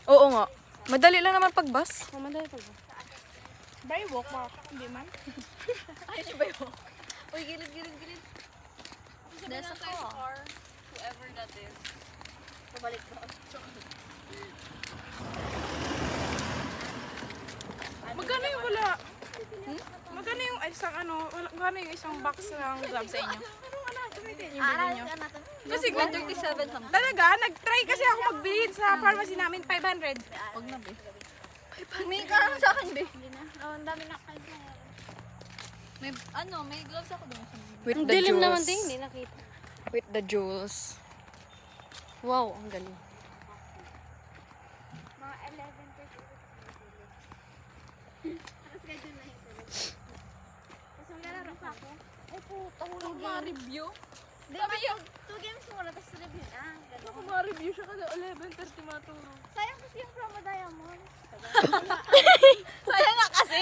Oo nga. Madali lang naman pag bus. Oh, madali pag bus. By walk ba? Hindi man. Ay, di ba yun? Uy, gilid. Nasa ko. Whoever that is. Pabalik ba? Magkano yung wala? Magkano yung isang magkano yung isang box ng grab sa inyo? Yung bilhin nyo. Kasi 137 hanggang. Talaga, nag-try kasi ako magbili sa pharmacy namin, 500. Huwag na, be. May karang sa akin, be. Ang dami na kayo. May gloves ako doon. With Ang the dilim jewels. naman din, hindi nakita. With the jewels. Wow, ang galing. Mga 11:30. Tapos ganyan na ito. Tapos maglalaro pa ako. Ay po, Ako ma-review. Sabi yung 2 games muna, tapos review na. Ako ma-review siya kada 11:30 matulog. Sayang kasi yung promo diamond. Sayang nga kasi.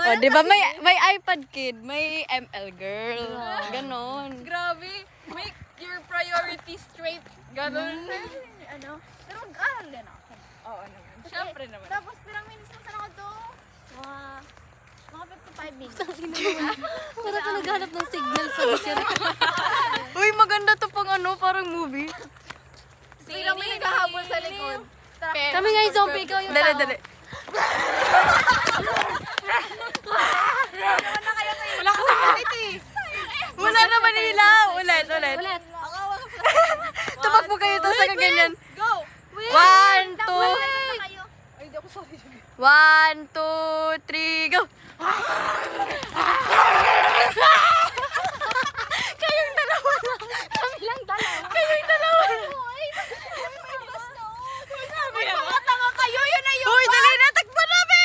Oh, di ba may iPad kid, may ML girl. Ganon. Grabe. Make your priorities straight. Ganon. Pero mag-aaral din ako. Oo naman. Siyempre naman. Tapos pirang minutes mo sana ako doon. Mga 55 minutes. Para ka naghanap ng signal sa mission. Uy, maganda to pang parang movie. Pirang may naghahabol sa likod. Kami nga yung zombie, ikaw yung Dali. Wala ka sa kahit eh. Wala naman ilaw. Ulit. Tumakbo kayo to sa ganyan. Go! 1, 2. Ay, di ako sorry. 1, 2, 3, go! Kayong dalawa lang. Kami lang dalawa. Kayong dalawa lang. May mga tanga kayo, yun na yun. Uy, dali na. Takbo na, be!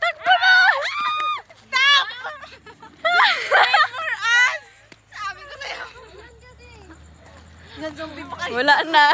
Takbo na! Stop! Wait for us! Sabi ko sa'yo. Zombie pa kayo. Wala na.